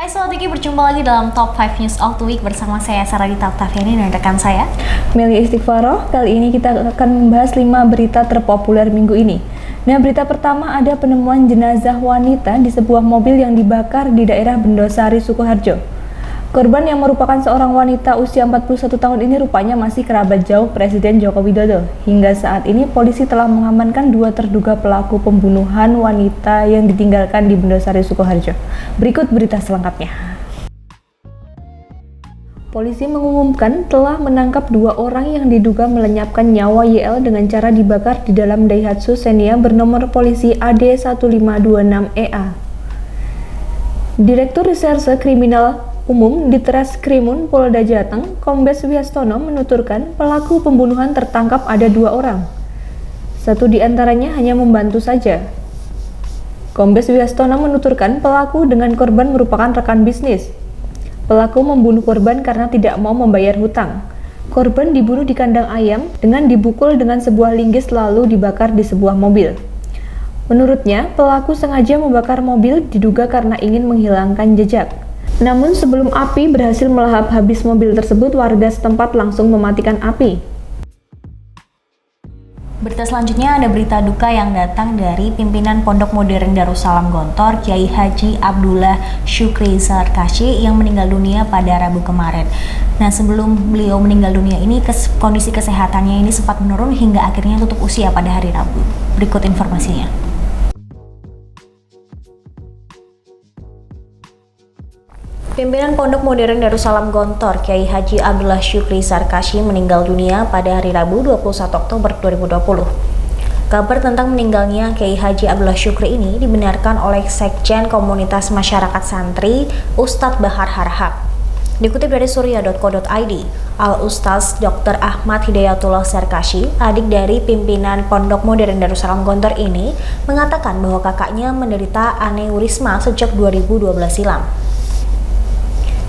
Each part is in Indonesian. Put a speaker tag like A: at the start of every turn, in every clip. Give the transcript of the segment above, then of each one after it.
A: Hai Sobat Wiki, berjumpa lagi dalam Top 5 News of the Week bersama saya Saradita Octaviani dan rekan saya
B: Meli Istighfaroh. Kali ini kita akan membahas 5 berita terpopuler minggu ini. Nah, berita pertama ada penemuan jenazah wanita di sebuah mobil yang dibakar di daerah Bendosari, Sukoharjo. Korban yang merupakan seorang wanita usia 41 tahun ini rupanya masih kerabat jauh Presiden Joko Widodo. Hingga saat ini polisi telah mengamankan 2 terduga pelaku pembunuhan wanita yang ditinggalkan di Bendosari, Sukoharjo. Berikut berita selengkapnya. Polisi mengumumkan telah menangkap 2 orang yang diduga melenyapkan nyawa YL dengan cara dibakar di dalam Daihatsu Xenia bernomor polisi AD1526EA. Direktur Reserse Kriminal Umum Ditreskrimum Polda Jateng, Kombes Wihastono menuturkan pelaku pembunuhan tertangkap ada 2 orang. Satu di antaranya hanya membantu saja. Kombes Wihastono menuturkan pelaku dengan korban merupakan rekan bisnis. Pelaku membunuh korban karena tidak mau membayar hutang. Korban dibunuh di kandang ayam dengan dibukul dengan sebuah linggis lalu dibakar di sebuah mobil. Menurutnya, pelaku sengaja membakar mobil diduga karena ingin menghilangkan jejak. Namun sebelum api berhasil melahap habis mobil tersebut, warga setempat langsung mematikan api.
A: Berita selanjutnya ada berita duka yang datang dari pimpinan Pondok Modern Darussalam Gontor, Kiai Haji Abdullah Syukri Sarkashi yang meninggal dunia pada Rabu kemarin. Nah, sebelum beliau meninggal dunia ini, kondisi kesehatannya ini sempat menurun hingga akhirnya tutup usia pada hari Rabu. Berikut informasinya. Pimpinan Pondok Modern Darussalam Gontor, Kiai Haji Abdullah Syukri Sarkashi meninggal dunia pada hari Rabu 21 Oktober 2020. Kabar tentang meninggalnya Kiai Haji Abdullah Syukri ini dibenarkan oleh Sekjen Komunitas Masyarakat Santri Ustadz Bahar Harahap. Dikutip dari surya.co.id, Al-Ustaz Dr. Ahmad Hidayatullah Sarkashi, adik dari pimpinan Pondok Modern Darussalam Gontor ini, mengatakan bahwa kakaknya menderita aneurisma sejak 2012 silam.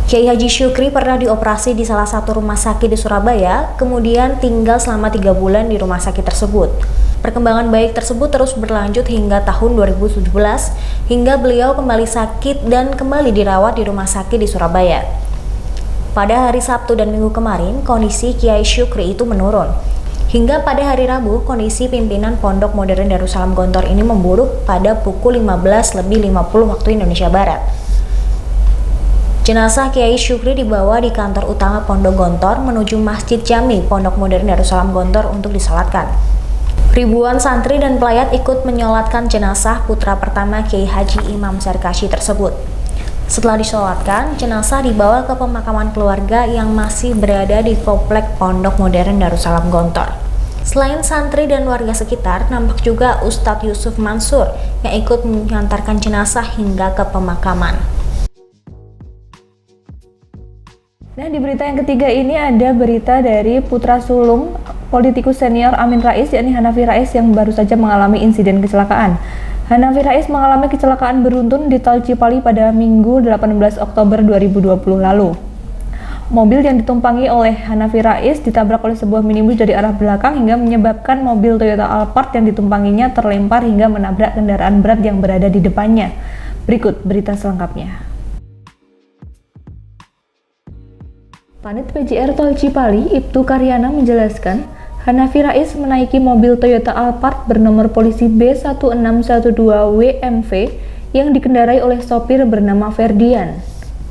A: Kiai Haji Syukri pernah dioperasi di salah satu rumah sakit di Surabaya, kemudian tinggal selama 3 bulan di rumah sakit tersebut. Perkembangan baik tersebut terus berlanjut hingga tahun 2017, hingga beliau kembali sakit dan kembali dirawat di rumah sakit di Surabaya. Pada hari Sabtu dan Minggu kemarin, kondisi Kiai Syukri itu menurun. Hingga pada hari Rabu, kondisi pimpinan Pondok Modern Darussalam Gontor ini memburuk pada pukul 15.50 waktu Indonesia Barat. Jenazah Kiai Syukri dibawa di kantor utama Pondok Gontor menuju Masjid Jami Pondok Modern Darussalam Gontor untuk disalatkan. Ribuan santri dan pelayat ikut menyolatkan jenazah putra pertama Kiai Haji Imam Sarkashi tersebut. Setelah disolatkan, jenazah dibawa ke pemakaman keluarga yang masih berada di komplek Pondok Modern Darussalam Gontor. Selain santri dan warga sekitar, nampak juga Ustadz Yusuf Mansur yang ikut mengantarkan jenazah hingga ke pemakaman.
B: Nah, di berita yang ketiga ini ada berita dari putra sulung politikus senior Amin Rais, yakni Hanafi Rais yang baru saja mengalami insiden kecelakaan. Hanafi Rais mengalami kecelakaan beruntun di Tol Cipali pada Minggu 18 Oktober 2020 lalu. Mobil yang ditumpangi oleh Hanafi Rais ditabrak oleh sebuah minibus dari arah belakang hingga menyebabkan mobil Toyota Alphard yang ditumpanginya terlempar hingga menabrak kendaraan berat yang berada di depannya. Berikut berita selengkapnya. Panit PJR Tol Cipali, Ibtu Karyana menjelaskan, Hanafi Rais menaiki mobil Toyota Alphard bernomor polisi B1612WMV yang dikendarai oleh sopir bernama Ferdian.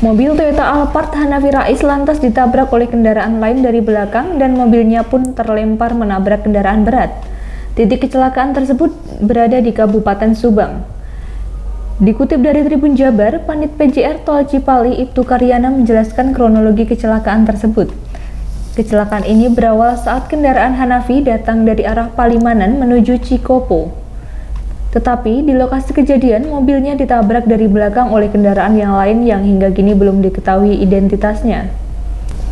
B: Mobil Toyota Alphard Hanafi Rais lantas ditabrak oleh kendaraan lain dari belakang dan mobilnya pun terlempar menabrak kendaraan berat. Titik kecelakaan tersebut berada di Kabupaten Subang. Dikutip dari Tribun Jabar, Panit PJR Tol Cipali Ibtu Karyana menjelaskan kronologi kecelakaan tersebut. Kecelakaan ini berawal saat kendaraan Hanafi datang dari arah Palimanan menuju Cikopo. Tetapi di lokasi kejadian, mobilnya ditabrak dari belakang oleh kendaraan yang lain yang hingga kini belum diketahui identitasnya.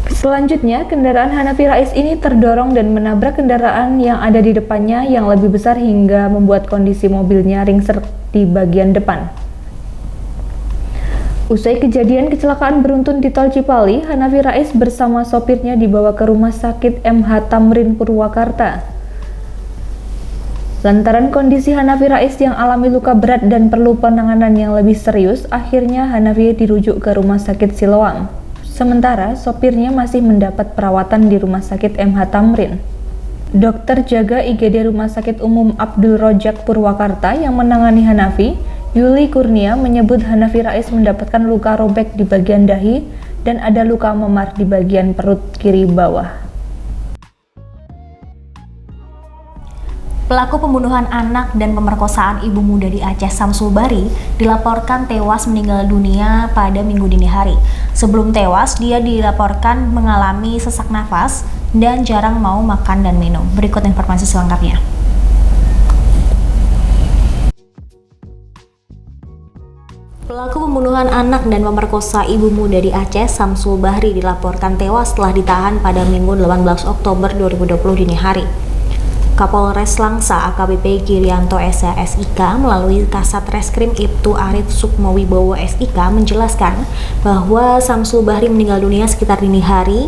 B: Selanjutnya, kendaraan Hanafi Rais ini terdorong dan menabrak kendaraan yang ada di depannya yang lebih besar hingga membuat kondisi mobilnya ringsek di bagian depan. Usai kejadian kecelakaan beruntun di Tol Cipali, Hanafi Rais bersama sopirnya dibawa ke Rumah Sakit MH Tamrin Purwakarta. Lantaran kondisi Hanafi Rais yang alami luka berat dan perlu penanganan yang lebih serius, akhirnya Hanafi dirujuk ke Rumah Sakit Siloam. Sementara sopirnya masih mendapat perawatan di Rumah Sakit MH Tamrin. Dokter jaga IGD Rumah Sakit Umum Abdul Rojak Purwakarta yang menangani Hanafi, Yuli Kurnia, menyebut Hanafi Rais mendapatkan luka robek di bagian dahi dan ada luka memar di bagian perut kiri bawah.
A: Pelaku pembunuhan anak dan pemerkosaan ibu muda di Aceh, Samsul Bahri, dilaporkan tewas meninggal dunia pada Minggu dini hari. Sebelum tewas, dia dilaporkan mengalami sesak nafas dan jarang mau makan dan minum. Berikut informasi selengkapnya. Pelaku pembunuhan anak dan pemerkosa ibu muda di Aceh, Samsul Bahri, dilaporkan tewas setelah ditahan pada Minggu 18 Oktober 2020 dini hari. Kapolres Langsa AKBP Girianto SIK melalui Kasat Reskrim Ibtu Arif Sukmowibowo SIK menjelaskan bahwa Samsul Bahri meninggal dunia sekitar dini hari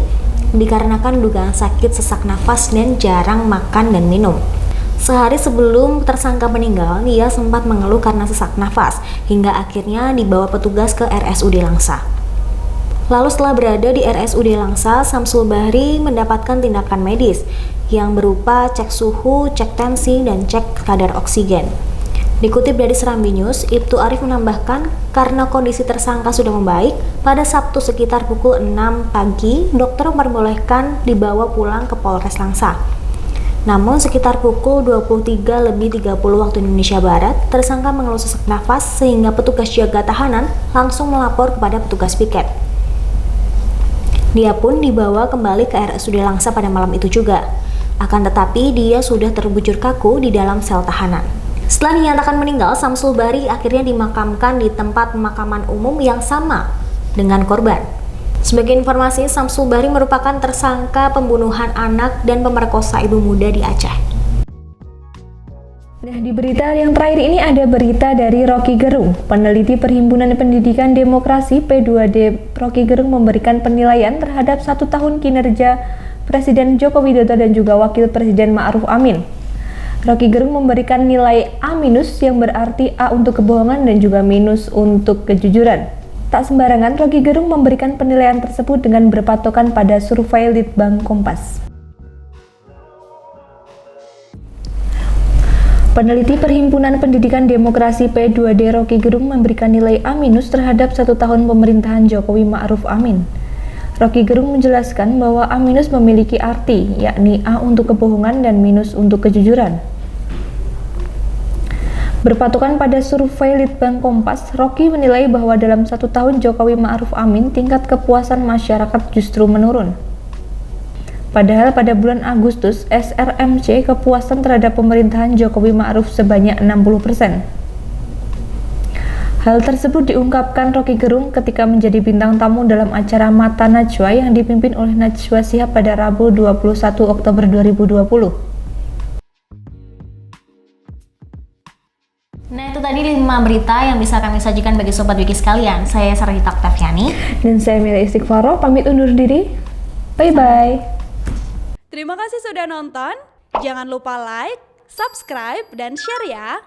A: dikarenakan dugaan sakit sesak nafas dan jarang makan dan minum. Sehari sebelum tersangka meninggal, dia sempat mengeluh karena sesak nafas hingga akhirnya dibawa petugas ke RSUD Langsa. Lalu setelah berada di RSUD Langsa, Samsul Bahri mendapatkan tindakan medis yang berupa cek suhu, cek tensi, dan cek kadar oksigen. Dikutip dari Serambi News, Ibtu Arif menambahkan karena kondisi tersangka sudah membaik, pada Sabtu sekitar pukul 6 pagi, dokter memperbolehkan dibawa pulang ke Polres Langsa. Namun sekitar pukul 23.30 waktu Indonesia Barat, tersangka mengeluh sesak nafas sehingga petugas jaga tahanan langsung melapor kepada petugas piket. Dia pun dibawa kembali ke RSUD Langsa pada malam itu juga. Akan tetapi dia sudah terbujur kaku di dalam sel tahanan. Setelah dinyatakan meninggal, Samsul Bahri akhirnya dimakamkan di tempat pemakaman umum yang sama dengan korban. Sebagai informasi, Samsul Bahri merupakan tersangka pembunuhan anak dan pemerkosa ibu muda di Aceh.
B: Nah, di berita yang terakhir ini ada berita dari Rocky Gerung. Peneliti Perhimpunan Pendidikan Demokrasi P2D Rocky Gerung memberikan penilaian terhadap 1 tahun kinerja Presiden Joko Widodo dan juga Wakil Presiden Ma'ruf Amin. Rocky Gerung memberikan nilai A- yang berarti A untuk kebohongan dan juga minus untuk kejujuran. Tak sembarangan Rocky Gerung memberikan penilaian tersebut dengan berpatokan pada survei Litbang Kompas. Peneliti Perhimpunan Pendidikan Demokrasi P2D Rocky Gerung memberikan nilai A- terhadap 1 tahun pemerintahan Jokowi Ma'ruf Amin. Rocky Gerung menjelaskan bahwa A- memiliki arti, yakni A untuk kebohongan dan minus untuk kejujuran. Berpatokan pada survei Litbang Kompas, Rocky menilai bahwa dalam 1 tahun Jokowi Ma'ruf Amin, tingkat kepuasan masyarakat justru menurun. Padahal pada bulan Agustus, SRMC kepuasan terhadap pemerintahan Jokowi Ma'ruf sebanyak 60%. Hal tersebut diungkapkan Rocky Gerung ketika menjadi bintang tamu dalam acara Mata Najwa yang dipimpin oleh Najwa Shihab pada Rabu 21 Oktober 2020.
A: Nah, itu tadi 5 berita yang bisa kami sajikan bagi Sobat Wiki sekalian. Saya Sarita Oktaviani.
B: Dan saya Mila Istighfaro, pamit undur diri. Bye-bye.
C: Terima kasih sudah nonton. Jangan lupa like, subscribe, dan share ya.